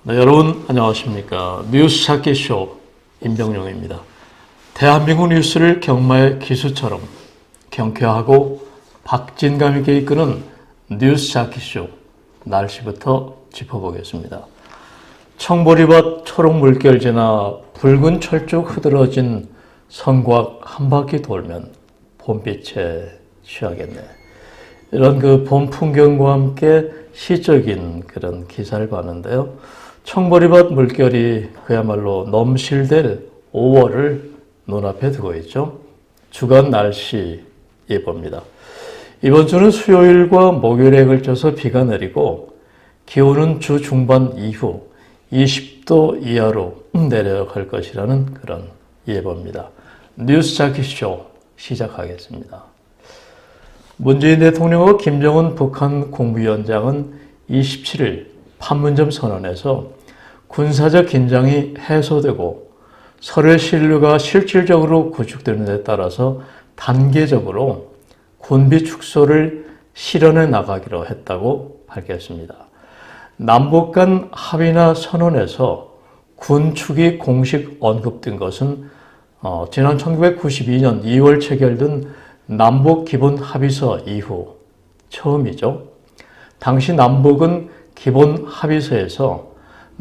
네, 여러분 안녕하십니까. 뉴스 찾기 쇼 임병용입니다. 대한민국 뉴스를 경마의 기수처럼 경쾌하고 박진감 있게 이끄는 뉴스 찾기 쇼, 날씨부터 짚어보겠습니다. 청보리밭 초록 물결 지나 붉은 철쭉 흐드러진 성곽 한 바퀴 돌면 봄빛에 취하겠네. 이런 봄 풍경과 함께 시적인 그런 기사를 봤는데요. 청보리밭 물결이 그야말로 넘실될 5월을 눈앞에 두고 있죠. 주간 날씨 예보입니다. 이번 주는 수요일과 목요일에 걸쳐서 비가 내리고 기온은 주 중반 이후 20도 이하로 내려갈 것이라는 그런 예보입니다. 뉴스 찾기쇼 시작하겠습니다. 문재인 대통령과 김정은 북한 국무위원장은 27일 판문점 선언에서 군사적 긴장이 해소되고 서로의 신뢰가 실질적으로 구축되는 데 따라서 단계적으로 군비 축소를 실현해 나가기로 했다고 밝혔습니다. 남북 간 합의나 선언에서 군축이 공식 언급된 것은 지난 1992년 2월 체결된 남북 기본 합의서 이후 처음이죠. 당시 남북은 기본 합의서에서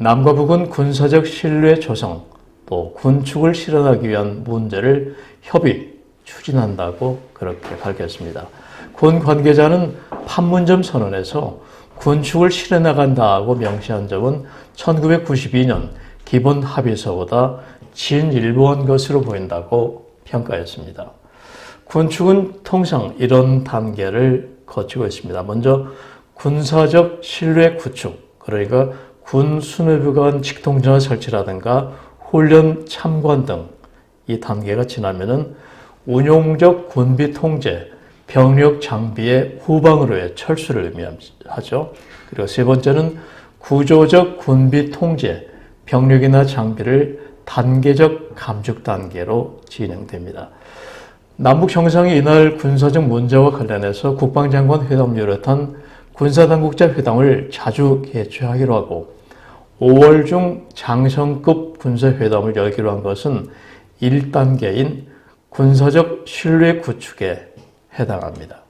남과 북은 군사적 신뢰 조성 또 군축을 실현하기 위한 문제를 협의 추진한다고 그렇게 밝혔습니다. 군 관계자는 판문점 선언에서 군축을 실현나간다고 명시한 점은 1992년 기본 합의서보다 진일보한 것으로 보인다고 평가했습니다. 군축은 통상 이런 단계를 거치고 있습니다. 먼저 군사적 신뢰 구축, 그러니까 군 수뇌부 간 직통전화 설치라든가 훈련 참관 등 이 단계가 지나면은 운용적 군비 통제, 병력 장비의 후방으로의 철수를 의미하죠. 그리고 세 번째는 구조적 군비 통제, 병력이나 장비를 단계적 감축 단계로 진행됩니다. 남북 정상이 이날 군사적 문제와 관련해서 국방장관 회담을 비롯한 군사당국자 회담을 자주 개최하기로 하고 5월 중 장성급 군사회담을 열기로 한 것은 1단계인 군사적 신뢰 구축에 해당합니다.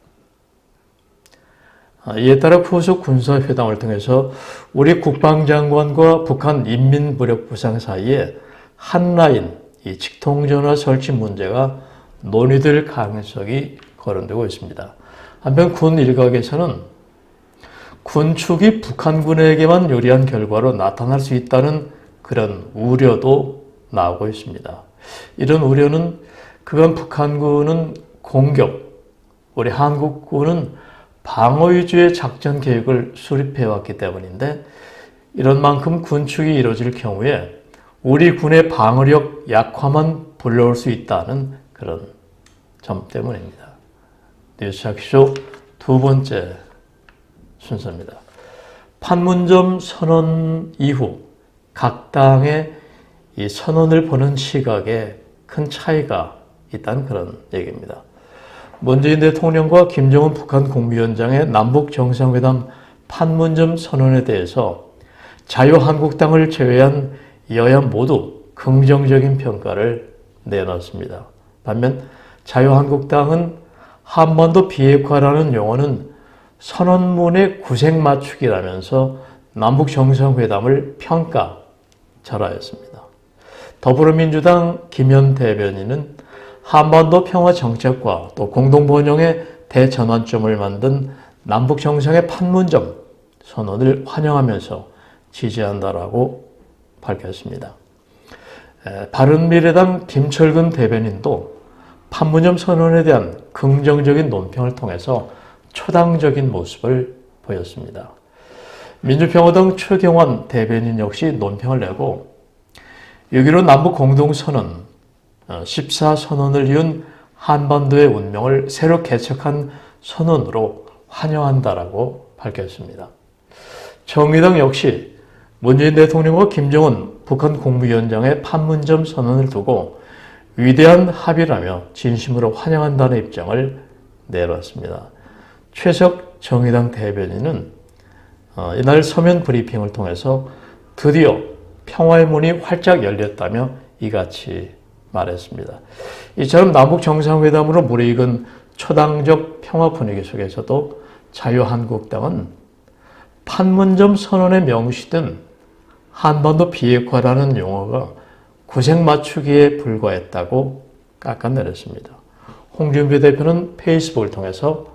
이에 따라 후속 군사회담을 통해서 우리 국방장관과 북한 인민무력부상 사이에 한라인 이 직통전화 설치 문제가 논의될 가능성이 거론되고 있습니다. 한편 군 일각에서는 군축이 북한군에게만 유리한 결과로 나타날 수 있다는 그런 우려도 나오고 있습니다. 이런 우려는 그간 북한군은 공격, 우리 한국군은 방어 위주의 작전 계획을 수립해왔기 때문인데 이런 만큼 군축이 이루어질 경우에 우리 군의 방어력 약화만 불러올 수 있다는 그런 점 때문입니다. 뉴스 찾기쇼 두 번째 순서입니다. 판문점 선언 이후 각 당의 이 선언을 보는 시각에 큰 차이가 있다는 그런 얘기입니다. 문재인 대통령과 김정은 북한 국무위원장의 남북 정상회담 판문점 선언에 대해서 자유한국당을 제외한 여야 모두 긍정적인 평가를 내놨습니다. 반면 자유한국당은 한반도 비핵화라는 용어는 선언문의 구색 맞추기라면서 남북 정상회담을 평가절하했습니다. 더불어민주당 김현 대변인은 한반도 평화 정책과 또 공동 번영의 대전환점을 만든 남북 정상의 판문점 선언을 환영하면서 지지한다라고 밝혔습니다. 바른미래당 김철근 대변인도 판문점 선언에 대한 긍정적인 논평을 통해서 초당적인 모습을 보였습니다. 민주평화당 최경환 대변인 역시 논평을 내고 6.15 남북 공동선언 14선언을 이은 한반도의 운명을 새로 개척한 선언으로 환영한다라고 밝혔습니다. 정의당 역시 문재인 대통령과 김정은 북한 국무위원장의 판문점 선언을 두고 위대한 합의라며 진심으로 환영한다는 입장을 내놨습니다. 최석 정의당 대변인은 이날 서면 브리핑을 통해서 드디어 평화의 문이 활짝 열렸다며 이같이 말했습니다. 이처럼 남북 정상회담으로 무르익은 초당적 평화 분위기 속에서도 자유한국당은 판문점 선언에 명시된 한반도 비핵화라는 용어가 구색 맞추기에 불과했다고 깎아내렸습니다. 홍준표 대표는 페이스북을 통해서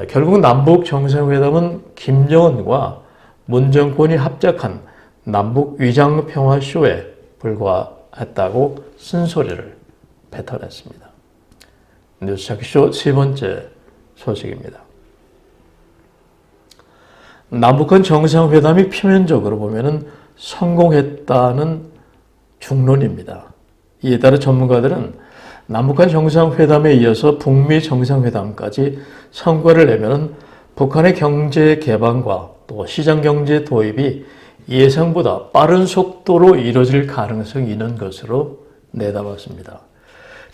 결국 남북 정상회담은 김정은과 문 정권이 합작한 남북 위장평화쇼에 불과했다고 쓴소리를 뱉어냈습니다. 뉴스자키쇼 세 번째 소식입니다. 남북한 정상회담이 표면적으로 보면 성공했다는 중론입니다. 이에 따라 전문가들은 남북한 정상회담에 이어서 북미 정상회담까지 성과를 내면 북한의 경제 개방과 또 시장 경제 도입이 예상보다 빠른 속도로 이뤄질 가능성이 있는 것으로 내다봤습니다.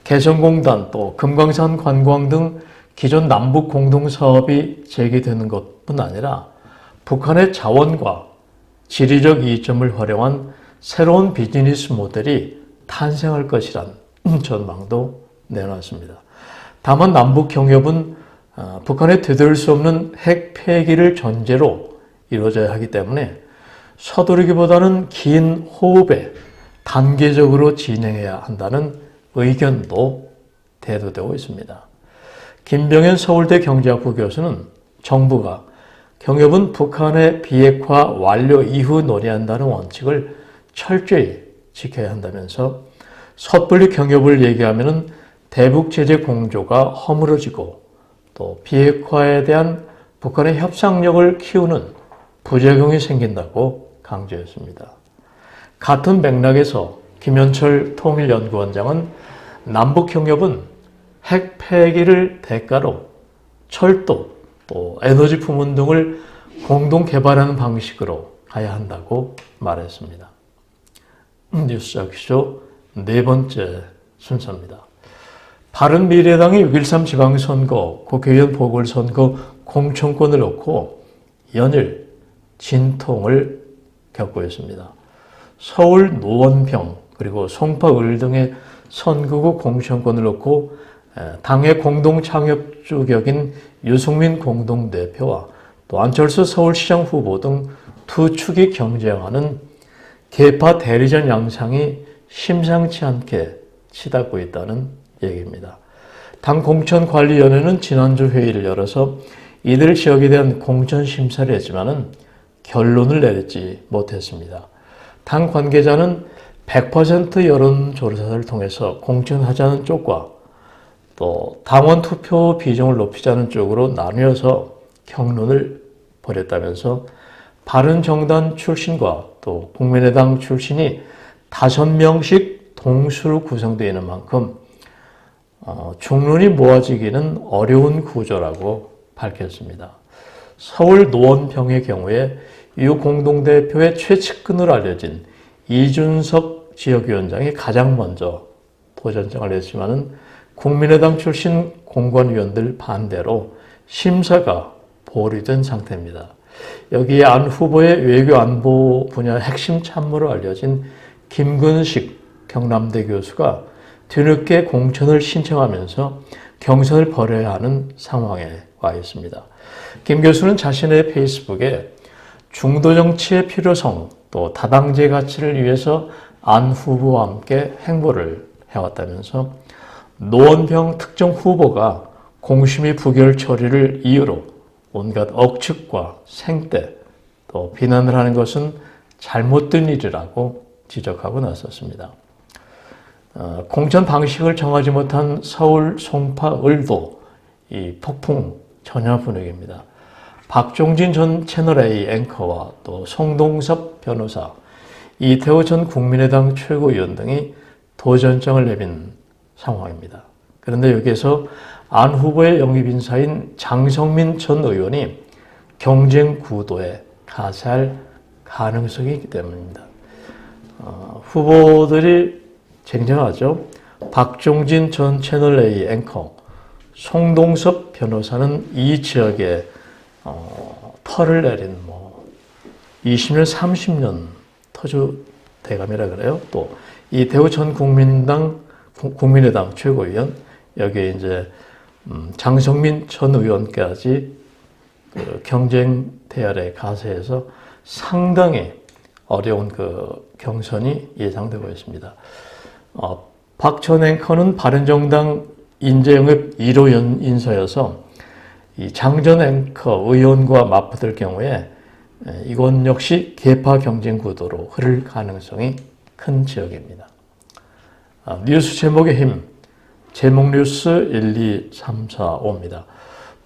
개성공단 또 금강산 관광 등 기존 남북 공동사업이 재개되는 것뿐 아니라 북한의 자원과 지리적 이점을 활용한 새로운 비즈니스 모델이 탄생할 것이란 전망도 내놨습니다. 다만 남북 경협은 북한의 되돌릴 수 없는 핵 폐기를 전제로 이루어져야 하기 때문에 서두르기보다는 긴 호흡에 단계적으로 진행해야 한다는 의견도 대두되고 있습니다. 김병현 서울대 경제학부 교수는 정부가 경협은 북한의 비핵화 완료 이후 논의한다는 원칙을 철저히 지켜야 한다면서 섣불리 경협을 얘기하면 대북 제재 공조가 허물어지고 또 비핵화에 대한 북한의 협상력을 키우는 부작용이 생긴다고 강조했습니다. 같은 맥락에서 김현철 통일연구원장은 남북 경협은 핵 폐기를 대가로 철도 또 에너지 부문 등을 공동 개발하는 방식으로 가야 한다고 말했습니다. 뉴스자키쇼 네 번째 순서입니다. 바른미래당이 6.13 지방선거, 국회의원 보궐선거 공천권을 놓고 연일 진통을 겪고 있습니다. 서울 노원병 그리고 송파 을 등의 선거구 공천권을 놓고 당의 공동창업주 격인 유승민 공동대표와 또 안철수 서울시장 후보 등 두 축이 경쟁하는 계파 대리전 양상이 심상치 않게 치닫고 있다는 얘기입니다. 당 공천관리위원회는 지난주 회의를 열어서 이들 지역에 대한 공천 심사를 했지만은 결론을 내리지 못했습니다. 당 관계자는 100% 여론조사를 통해서 공천하자는 쪽과 또 당원 투표 비중을 높이자는 쪽으로 나뉘어서 경론을 벌였다면서 바른정당 출신과 또 국민의당 출신이 5명씩 동수로 구성되어 있는 만큼 중론이 모아지기는 어려운 구조라고 밝혔습니다. 서울 노원병의 경우에 유 공동대표의 최측근으로 알려진 이준석 지역위원장이 가장 먼저 도전장을 냈지만은 국민의당 출신 공관위원들 반대로 심사가 보류된 상태입니다. 여기에 안 후보의 외교 안보 분야 핵심 참모로 알려진 김근식 경남대 교수가 뒤늦게 공천을 신청하면서 경선을 벌여야 하는 상황에 와 있습니다. 김 교수는 자신의 페이스북에 중도 정치의 필요성 또 다당제 가치를 위해서 안 후보와 함께 행보를 해왔다면서 노원병 특정 후보가 공심위 부결 처리를 이유로 온갖 억측과 생떼 또 비난을 하는 것은 잘못된 일이라고 지적하고 나섰습니다. 공천 방식을 정하지 못한 서울 송파 을도 이 폭풍 전야 분위기입니다. 박종진 전 채널A 앵커와 또 송동섭 변호사, 이태호 전 국민의당 최고위원 등이 도전장을 내민 상황입니다. 그런데 여기에서 안 후보의 영입인사인 장성민 전 의원이 경쟁 구도에 가세할 가능성이 있기 때문입니다. 후보들이 쟁쟁하죠. 박종진 전 채널A 앵커, 송동섭 변호사는 이 지역에 털을 내린 20년, 30년 터주 대감이라 그래요. 또 이태우 전 국민의당 최고위원, 여기에 이제 장성민 전 의원까지 그 경쟁 대열에 가세해서 상당히 어려운 그 경선이 예상되고 있습니다. 박 전 앵커는 바른정당 인재영입 1호 인사여서 이 장 전 앵커 의원과 맞붙을 경우에 이건 역시 계파 경쟁 구도로 흐를 가능성이 큰 지역입니다. 뉴스 제목의 힘, 제목 뉴스 1, 2, 3, 4, 5입니다.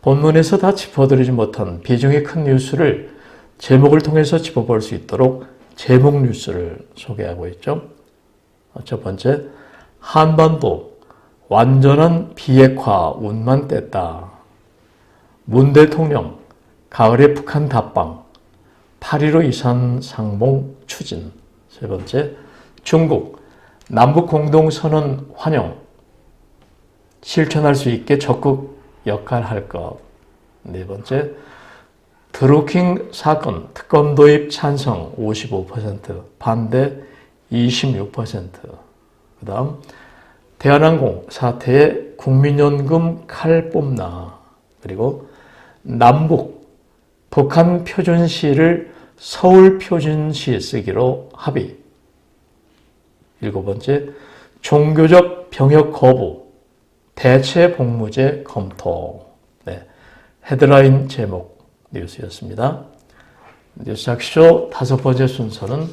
본문에서 다 짚어드리지 못한 비중이 큰 뉴스를 제목을 통해서 짚어볼 수 있도록 제목 뉴스를 소개하고 있죠. 첫 번째, 한반도 완전한 비핵화 운만 뗐다. 문 대통령 가을에 북한 답방 8.15 이산 상봉 추진. 세 번째, 중국 남북 공동선언 환영 실천할 수 있게 적극 역할할 것. 네 번째, 드루킹 사건 특검 도입 찬성 55%, 반대 26%. 그 다음, 대한항공 사태에 국민연금 칼 뽑나. 그리고 남북 북한 표준시를 서울 표준시 쓰기로 합의. 일곱 번째, 종교적 병역 거부, 대체 복무제 검토. 네, 헤드라인 제목 뉴스였습니다. 뉴스 작쇼 다섯 번째 순서는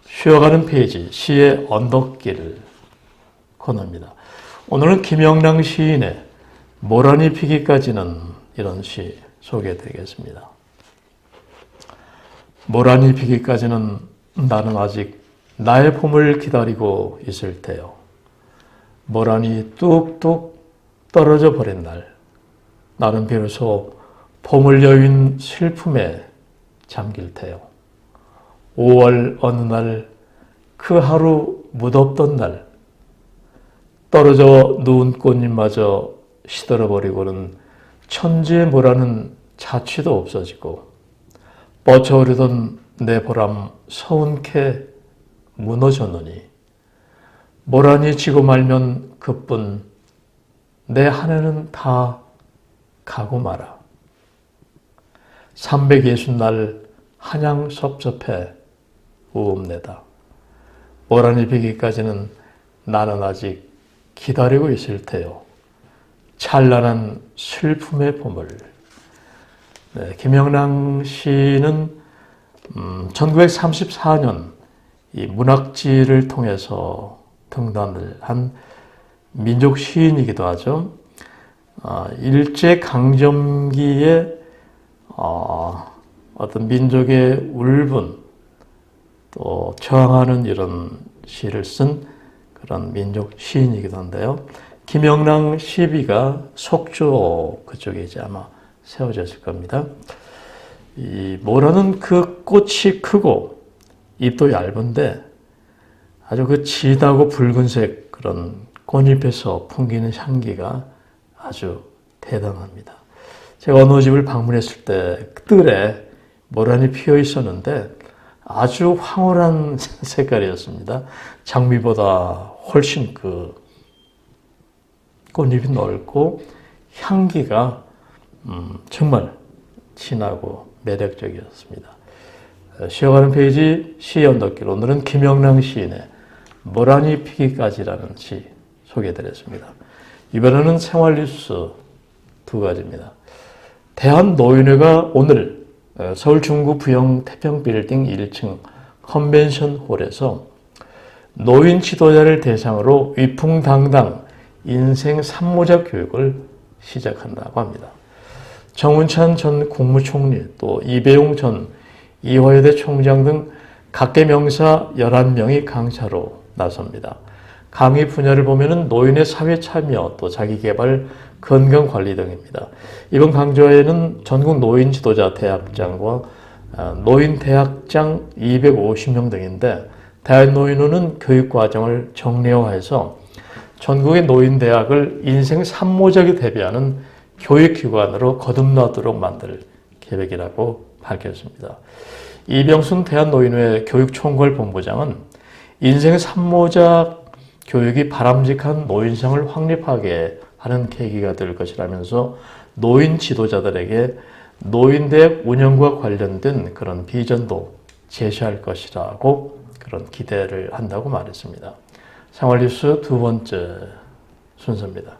쉬어가는 페이지, 시의 언덕길 코너입니다. 오늘은 김영랑 시인의 모란이 피기까지는 이런 시 소개해드리겠습니다. 모란이 피기까지는 나는 아직 나의 봄을 기다리고 있을 테요. 모란이 뚝뚝 떨어져 버린 날, 나는 비로소 봄을 여윈 슬픔에 잠길 테요. 5월 어느 날, 그 하루 무덥던 날, 떨어져 누운 꽃잎마저 시들어버리고는 천지의 모란은 자취도 없어지고 뻗쳐오르던 내 보람 서운케 무너졌느니 모란이 지고 말면 그뿐 내 한 해는 다 가고 마라. 360날 한양 섭섭해 우음내다. 모란이 비기까지는 나는 아직 기다리고 있을 테요. 찬란한 슬픔의 봄을. 네, 김영랑 씨는 1934년 이 문학지를 통해서 등단을 한 민족 시인이기도 하죠. 일제강점기에 어떤 민족의 울분, 또 저항하는 이런 시를 쓴 그런 민족 시인이기도 한데요. 김영랑 시비가 속초 그쪽에 이제 아마 세워졌을 겁니다. 이 모라는 그 꽃이 크고 잎도 얇은데 아주 그 진하고 붉은색 그런 꽃잎에서 풍기는 향기가 아주 대단합니다. 제가 어느 집을 방문했을 때 뜰에 모란이 피어 있었는데 아주 황홀한 색깔이었습니다. 장미보다 훨씬 그 꽃잎이 넓고 향기가 정말 진하고 매력적이었습니다. 쉬어가는 페이지 시의 언덕길, 오늘은 김영랑 시인의 모란이 피기까지라는 시 소개해드렸습니다. 이번에는 생활 뉴스 두 가지입니다. 대한노인회가 오늘 서울 중구 부영 태평빌딩 1층 컨벤션홀에서 노인 지도자를 대상으로 위풍당당 인생 산모작 교육을 시작한다고 합니다. 정운찬 전 국무총리, 또 이배용 전 이화여대 총장 등 각계 명사 11명이 강사로 나섭니다. 강의 분야를 보면 노인의 사회 참여, 또 자기개발, 건강관리 등입니다. 이번 강좌에는 전국 노인 지도자 대학장과 노인 대학장 250명 등인데 대한노인회는 교육과정을 정례화해서 전국의 노인대학을 인생 산모작에 대비하는 교육기관으로 거듭나도록 만들 계획이라고 밝혔습니다. 이병순 대한노인회 교육총괄본부장은 인생 3모작 교육이 바람직한 노인상을 확립하게 하는 계기가 될 것이라면서 노인 지도자들에게 노인대학 운영과 관련된 그런 비전도 제시할 것이라고 그런 기대를 한다고 말했습니다. 생활뉴스 두 번째 순서입니다.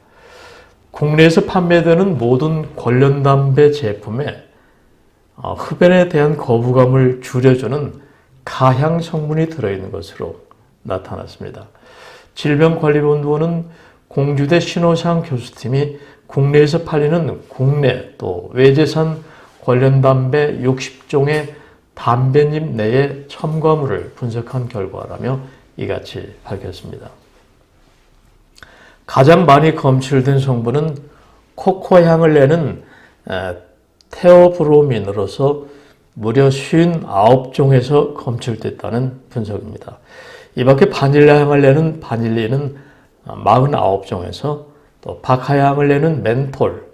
국내에서 판매되는 모든 관련담배 제품에 흡연에 대한 거부감을 줄여주는 가향 성분이 들어있는 것으로 나타났습니다. 질병관리본부는 공주대 신호상 교수팀이 국내에서 팔리는 국내 또 외제산 관련 담배 60종의 담배잎 내의 첨가물을 분석한 결과라며 이같이 밝혔습니다. 가장 많이 검출된 성분은 코코향을 내는 테오브로민으로서 무려 59종에서 검출됐다는 분석입니다. 이 밖에 바닐라향을 내는 바닐린은 49종에서 또 박하향을 내는 멘톨,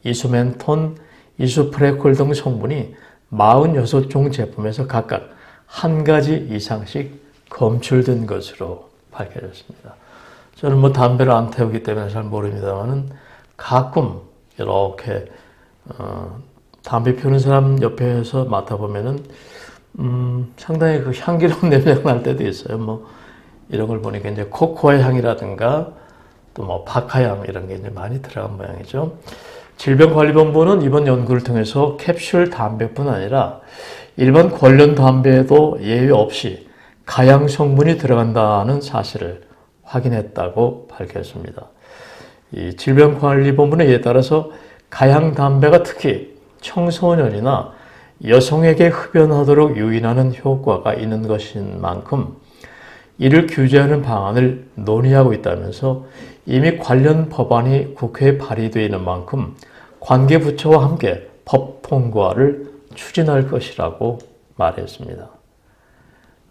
이수멘톤, 이수프레콜 등 성분이 46종 제품에서 각각 한 가지 이상씩 검출된 것으로 밝혀졌습니다. 저는 뭐 담배를 안 태우기 때문에 잘 모릅니다만은 가끔 이렇게 담배 피우는 사람 옆에서 맡아보면은 상당히 그 향기로운 냄새가 날 때도 있어요. 뭐 이런 걸 보니까 이제 코코아 향이라든가 또 뭐 박하향 이런 게 이제 많이 들어간 모양이죠. 질병관리본부는 이번 연구를 통해서 캡슐 담배뿐 아니라 일반 관련 담배에도 예외 없이 가향 성분이 들어간다는 사실을 확인했다고 밝혔습니다. 이 질병관리본부는 이에 따라서 가향 담배가 특히 청소년이나 여성에게 흡연하도록 유인하는 효과가 있는 것인 만큼 이를 규제하는 방안을 논의하고 있다면서 이미 관련 법안이 국회에 발의되어 있는 만큼 관계부처와 함께 법 통과를 추진할 것이라고 말했습니다.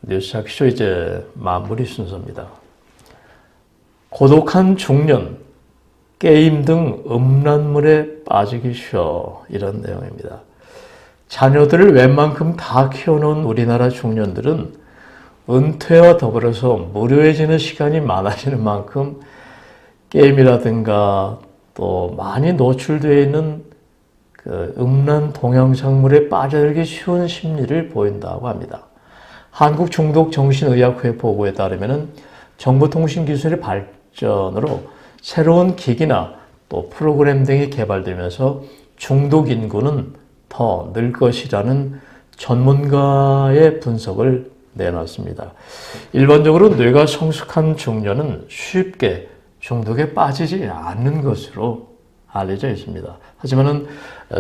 뉴스학쇼 이제 마무리 순서입니다. 고독한 중년, 게임 등 음란물에 빠지기 쉬워 이런 내용입니다. 자녀들을 웬만큼 다 키워놓은 우리나라 중년들은 은퇴와 더불어서 무료해지는 시간이 많아지는 만큼 게임이라든가 또 많이 노출되어 있는 그 음란 동영상물에 빠져들기 쉬운 심리를 보인다고 합니다. 한국중독정신의학회 보고에 따르면 정보통신기술의 발전으로 새로운 기기나 또 프로그램 등이 개발되면서 중독 인구는 더 늘 것이라는 전문가의 분석을 내놨습니다. 일반적으로 뇌가 성숙한 중년은 쉽게 중독에 빠지지 않는 것으로 알려져 있습니다. 하지만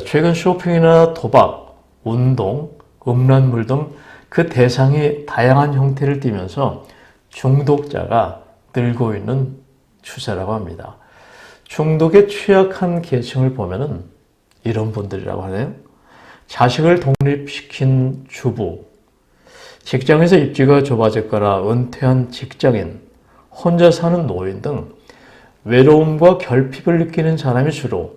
최근 쇼핑이나 도박, 운동, 음란물 등 그 대상이 다양한 형태를 띠면서 중독자가 늘고 있는 추세라고 합니다. 중독에 취약한 계층을 보면은 이런 분들이라고 하네요. 자식을 독립시킨 주부, 직장에서 입지가 좁아졌거나 은퇴한 직장인, 혼자 사는 노인 등 외로움과 결핍을 느끼는 사람이 주로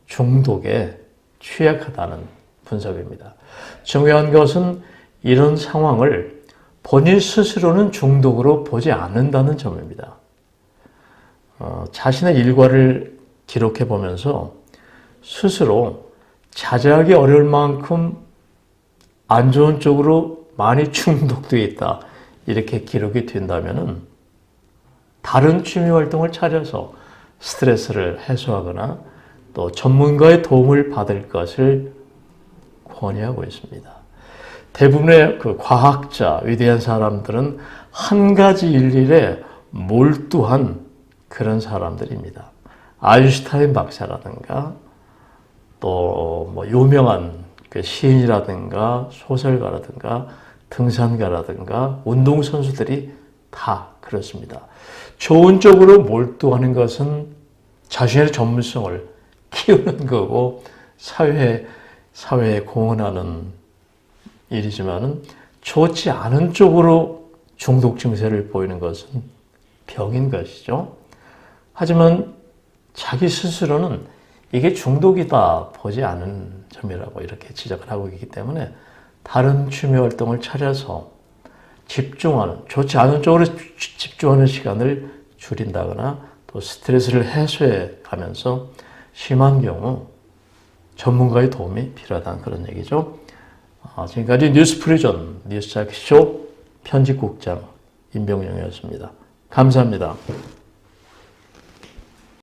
중독에 취약하다는 분석입니다. 중요한 것은 이런 상황을 본인 스스로는 중독으로 보지 않는다는 점입니다. 자신의 일과를 기록해 보면서 스스로 자제하기 어려울 만큼 안 좋은 쪽으로 많이 중독되어 있다. 이렇게 기록이 된다면 다른 취미 활동을 찾아서 스트레스를 해소하거나 또 전문가의 도움을 받을 것을 권유하고 있습니다. 대부분의 그 과학자, 위대한 사람들은 한 가지 일일에 몰두한 그런 사람들입니다. 아인슈타인 박사라든가 또 뭐 유명한 그 시인이라든가 소설가라든가 등산가라든가 운동선수들이 다 그렇습니다. 좋은 쪽으로 몰두하는 것은 자신의 전문성을 키우는 거고 사회에 공헌하는 일이지만 좋지 않은 쪽으로 중독 증세를 보이는 것은 병인 것이죠. 하지만 자기 스스로는 이게 중독이다 보지 않은 점이라고 이렇게 지적을 하고 있기 때문에 다른 취미 활동을 찾아서 좋지 않은 쪽으로 집중하는 시간을 줄인다거나 또 스트레스를 해소해 가면서 심한 경우 전문가의 도움이 필요하다는 그런 얘기죠. 지금까지 뉴스프리전 뉴스자키쇼 편집국장 임병영이었습니다. 감사합니다.